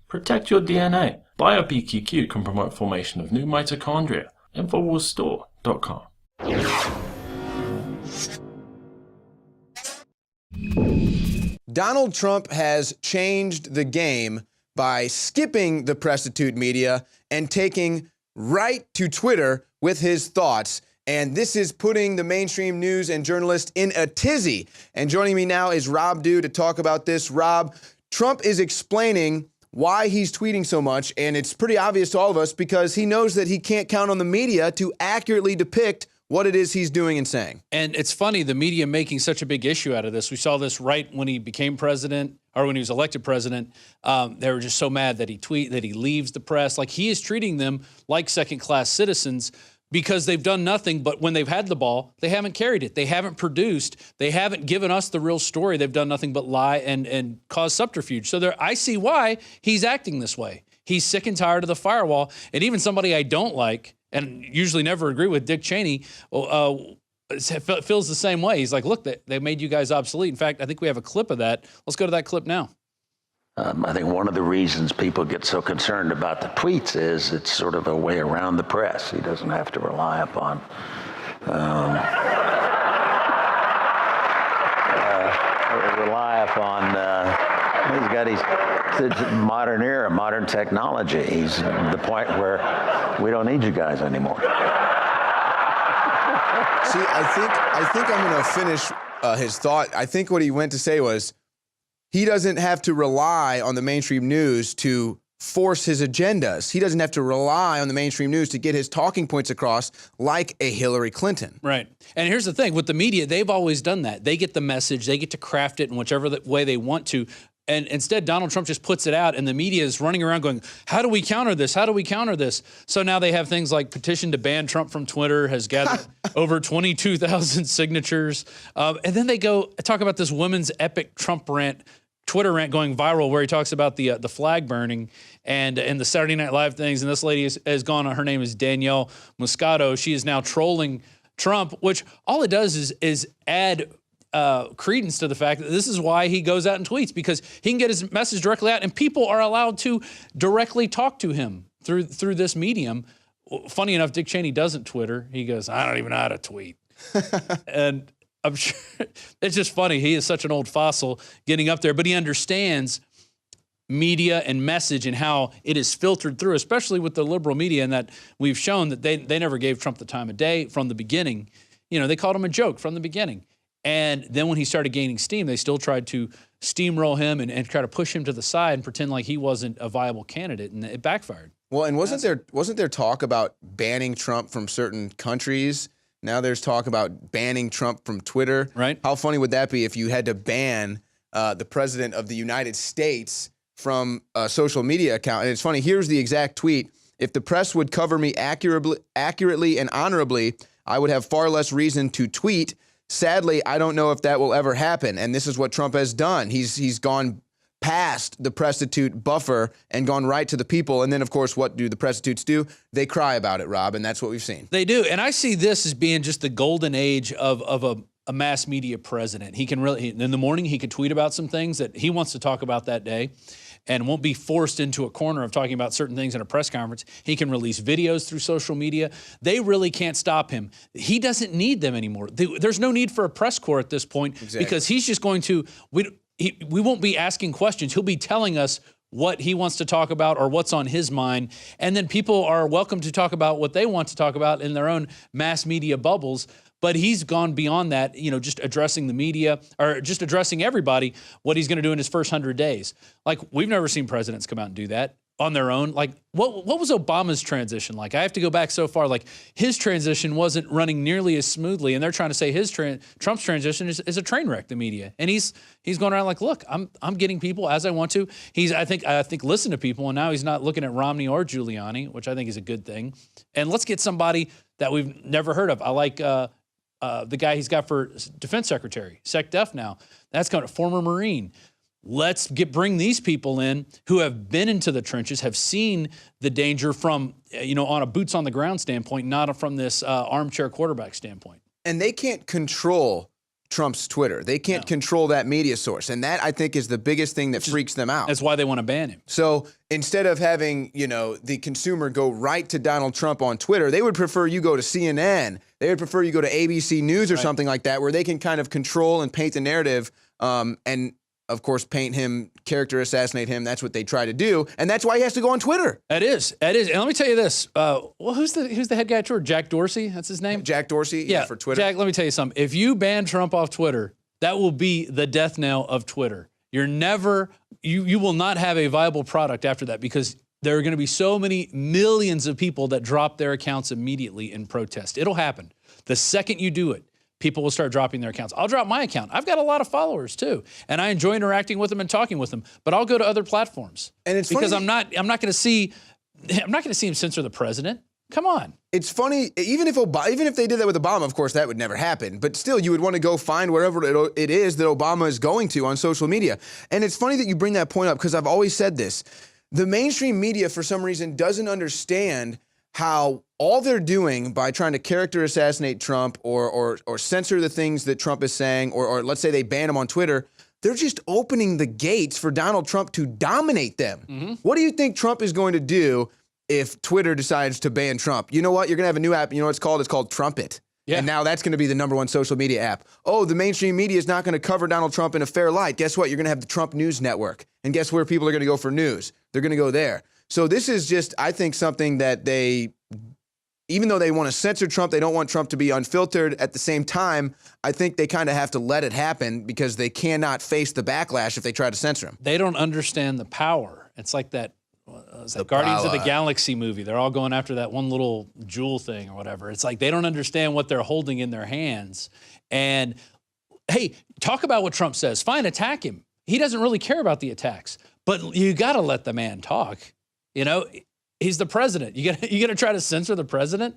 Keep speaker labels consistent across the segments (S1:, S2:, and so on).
S1: Protect your DNA. BioPQQ can promote formation of new mitochondria. Infowarsstore.com.
S2: Donald Trump has changed the game by skipping the prostitute media and taking right to Twitter with his thoughts. And this is putting the mainstream news and journalists in a tizzy. And joining me now is Rob Dew to talk about this. Rob, Trump is explaining why he's tweeting so much, and it's pretty obvious to all of us because he knows that he can't count on the media to accurately depict what it is he's doing and saying.
S3: And it's funny, the media making such a big issue out of this. We saw this right when he became president, or when he was elected president. They were just so mad that he leaves the press. Like, he is treating them like second-class citizens because they've done nothing, but when they've had the ball, they haven't carried it. They haven't produced. They haven't given us the real story. They've done nothing but lie and cause subterfuge. So I see why he's acting this way. He's sick and tired of the firewall. And even somebody I don't like, and usually never agree with, Dick Cheney, feels the same way. He's like, look, they made you guys obsolete. In fact, I think we have a clip of that. Let's go to that clip now.
S4: I think one of the reasons people get so concerned about the tweets is it's sort of a way around the press. He doesn't have to rely upon he's modern era, modern technology. He's at the point where we don't need you guys anymore.
S2: See, I think I'm going to finish his thought. I think what he went to say was he doesn't have to rely on the mainstream news to force his agendas. He doesn't have to rely on the mainstream news to get his talking points across like a Hillary Clinton.
S3: Right. And here's the thing. With the media, they've always done that. They get the message. They get to craft it in whichever way they want to. And instead, Donald Trump just puts it out, and the media is running around going, how do we counter this? How do we counter this? So now they have things like petition to ban Trump from Twitter has gathered over 22,000 signatures. And then they go talk about this woman's epic Trump rant, Twitter rant going viral, where he talks about the flag burning and the Saturday Night Live things. And this lady has gone on. Her name is Danielle Moscato. She is now trolling Trump, which all it does is add credence to the fact that this is why he goes out and tweets, because he can get his message directly out, and people are allowed to directly talk to him through this medium. Funny enough, Dick Cheney doesn't Twitter. He goes, I don't even know how to tweet. And I'm sure it's just funny. He is such an old fossil getting up there, but he understands media and message and how it is filtered through, especially with the liberal media, and that we've shown that they never gave Trump the time of day from the beginning. You know, they called him a joke from the beginning. And then when he started gaining steam, they still tried to steamroll him and try to push him to the side and pretend like he wasn't a viable candidate, and it backfired.
S2: Well, and wasn't there talk about banning Trump from certain countries? Now there's talk about banning Trump from Twitter.
S3: Right.
S2: How funny would that be if you had to ban the president of the United States from a social media account? And it's funny, here's the exact tweet. If the press would cover me accurately and honorably, I would have far less reason to tweet. Sadly, I don't know if that will ever happen. And this is what Trump has done. He's gone past the prostitute buffer and gone right to the people. And then, of course, what do the prostitutes do? They cry about it, Rob, and that's what we've seen.
S3: They do. And I see this as being just the golden age of a mass media president. He can really, in the morning, he could tweet about some things that he wants to talk about that day and won't be forced into a corner of talking about certain things in a press conference. He can release videos through social media. They really can't stop him. He doesn't need them anymore. There's no need for a press corps at this point. Exactly. Because he's just going to, we won't be asking questions. He'll be telling us what he wants to talk about or what's on his mind. And then people are welcome to talk about what they want to talk about in their own mass media bubbles. But he's gone beyond that, you know, just addressing the media or just addressing everybody, what he's going to do in his first 100 days. Like, we've never seen presidents come out and do that on their own. Like, what was Obama's transition like? I have to go back so far. Like, his transition wasn't running nearly as smoothly, and they're trying to say Trump's transition is a train wreck, the media. And he's going around like, look, I'm getting people as I want to. I think listen to people, and now he's not looking at Romney or Giuliani, which I think is a good thing. And let's get somebody that we've never heard of. I like the guy he's got for defense secretary, SecDef now. That's kind of former Marine. Let's bring these people in who have been into the trenches, have seen the danger from, on a boots on the ground standpoint, not from this armchair quarterback standpoint.
S2: And they can't control Trump's Twitter. They can't control that media source. And that, I think, is the biggest thing that freaks them out.
S3: That's why they want to ban him.
S2: So instead of having, the consumer go right to Donald Trump on Twitter, they would prefer you go to CNN. They would prefer you go to ABC News or something like that, where they can kind of control and paint the narrative and, of course, paint him, character assassinate him. That's what they try to do. And that's why he has to go on Twitter.
S3: That is. And let me tell you this. Who's the head guy at Twitter? Jack Dorsey? That's his name?
S2: Jack Dorsey, for Twitter.
S3: Jack, let me tell you something. If you ban Trump off Twitter, that will be the death knell of Twitter. You will not have a viable product after that, because there are going to be so many millions of people that drop their accounts immediately in protest. It'll happen. The second you do it, people will start dropping their accounts. I'll drop my account. I've got a lot of followers too, and I enjoy interacting with them and talking with them. But I'll go to other platforms,
S2: and it's
S3: because
S2: funny,
S3: I'm not going to see him censor the president. Come on.
S2: It's funny, even if they did that with Obama, of course, that would never happen. But still, you would want to go find wherever it is that Obama is going to on social media. And it's funny that you bring that point up, because I've always said this. The mainstream media, for some reason, doesn't understand how all they're doing by trying to character assassinate Trump or censor the things that Trump is saying, or let's say they ban him on Twitter, they're just opening the gates for Donald Trump to dominate them. Mm-hmm. What do you think Trump is going to do if Twitter decides to ban Trump? You know what? You're going to have a new app. You know what it's called? It's called Trumpet. Yeah. And now that's going to be the #1 social media app. Oh, the mainstream media is not going to cover Donald Trump in a fair light. Guess what? You're going to have the Trump News Network. And guess where people are going to go for news? They're going to go there. So this is just, I think, something that even though they want to censor Trump, they don't want Trump to be unfiltered. At the same time, I think they kind of have to let it happen, because they cannot face the backlash if they try to censor him.
S3: They don't understand the power. It's like that. The Guardians of the Galaxy movie. They're all going after that one little jewel thing or whatever. It's like they don't understand what they're holding in their hands. And hey, talk about what Trump says. Fine, attack him. He doesn't really care about the attacks, but you got to let the man talk. He's the president. You got to try to censor the president,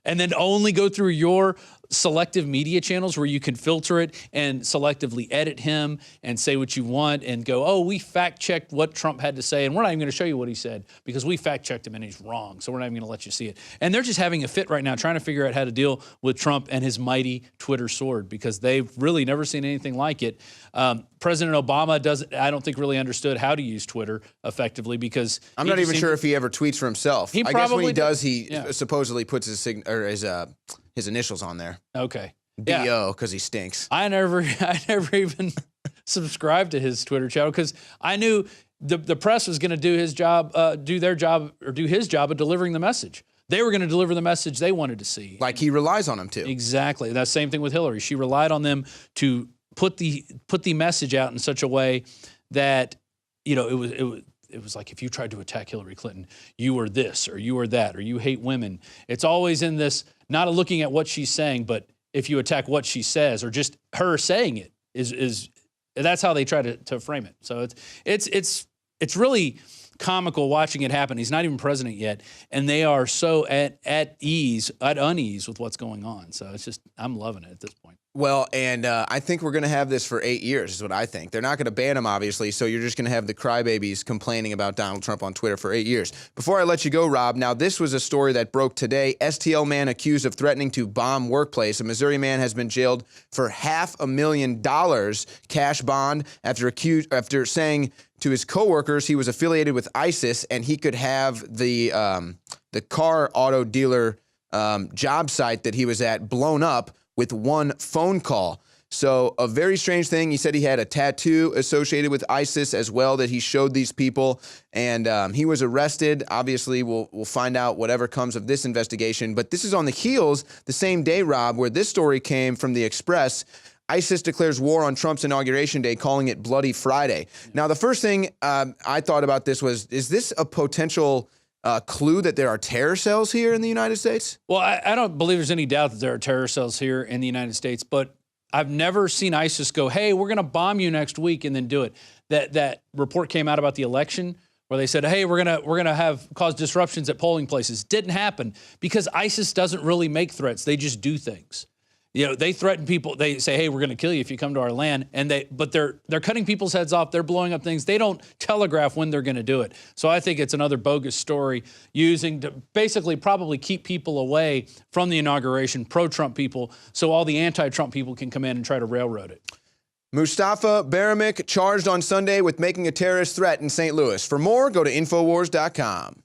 S3: and then only go through your selective media channels where you can filter it and selectively edit him and say what you want and go, oh, we fact-checked what Trump had to say, and we're not even going to show you what he said because we fact-checked him and he's wrong, so we're not even going to let you see it. And they're just having a fit right now trying to figure out how to deal with Trump and his mighty Twitter sword, because they've really never seen anything like it. President Obama I don't think really understood how to use Twitter effectively, because
S2: I'm not even sure if he ever tweets for himself. I guess when he does, he supposedly puts his initials on there.
S3: Okay.
S2: BO, because he stinks.
S3: I never even subscribed to his Twitter channel, because I knew the press was going to do his job of delivering the message. They were going to deliver the message they wanted to see.
S2: Like he relies on them to.
S3: Exactly. That same thing with Hillary. She relied on them to put the message out in such a way that, it was like, if you tried to attack Hillary Clinton, you were this or you were that, or you hate women. It's always in this, not looking at what she's saying, but if you attack what she says or just her saying it is that's how they try to frame it. So it's really comical watching it happen. He's not even president yet, and they are so at unease with what's going on. So it's just, I'm loving it at this point.
S2: Well, and I think we're going to have this for 8 years is what I think. They're not going to ban him, obviously, so you're just going to have the crybabies complaining about Donald Trump on Twitter for 8 years. Before I let you go, Rob, now this was a story that broke today. STL man accused of threatening to bomb workplace. A Missouri man has been jailed for $500,000 cash bond after saying to his coworkers he was affiliated with ISIS and he could have the car auto dealer job site that he was at blown up with one phone call. So a very strange thing. He said he had a tattoo associated with ISIS as well that he showed these people, and he was arrested. Obviously, we'll find out whatever comes of this investigation. But this is on the heels the same day, Rob, where this story came from the Express. ISIS declares war on Trump's inauguration day, calling it Bloody Friday. Now, the first thing I thought about this was, is this a potential clue that there are terror cells here in the United States?
S3: Well, I don't believe there's any doubt that there are terror cells here in the United States, but I've never seen ISIS go, hey, we're going to bomb you next week, and then do it. That report came out about the election where they said, hey, we're gonna have cause disruptions at polling places. Didn't happen because ISIS doesn't really make threats. They just do things. They threaten people. They say, "Hey, we're going to kill you if you come to our land." But they're cutting people's heads off. They're blowing up things. They don't telegraph when they're going to do it. So I think it's another bogus story using to basically probably keep people away from the inauguration, pro-Trump people, so all the anti-Trump people can come in and try to railroad it.
S2: Mustafa Baramik charged on Sunday with making a terrorist threat in St. Louis. For more, go to Infowars.com.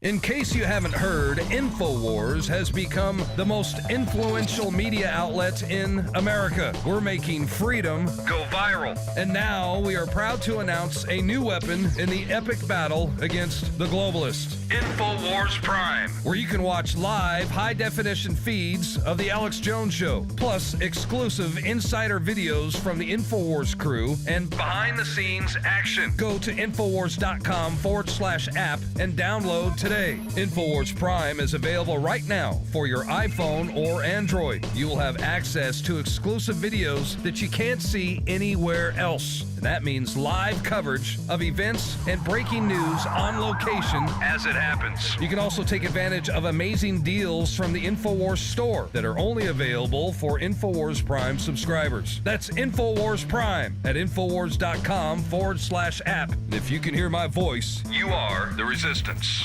S5: In case you haven't heard, Infowars has become the most influential media outlet in America. We're making freedom go viral. And now we are proud to announce a new weapon in the epic battle against the globalists. Infowars Prime, where you can watch live high-definition feeds of The Alex Jones Show, plus exclusive insider videos from the Infowars crew and behind-the-scenes action. Go to Infowars.com/app and download today. Infowars Prime is available right now for your iPhone or Android. You will have access to exclusive videos that you can't see anywhere else. And that means live coverage of events and breaking news on location as it happens. You can also take advantage of amazing deals from the Infowars store that are only available for Infowars Prime subscribers. That's Infowars Prime at Infowars.com/app. And if you can hear my voice, you are the resistance.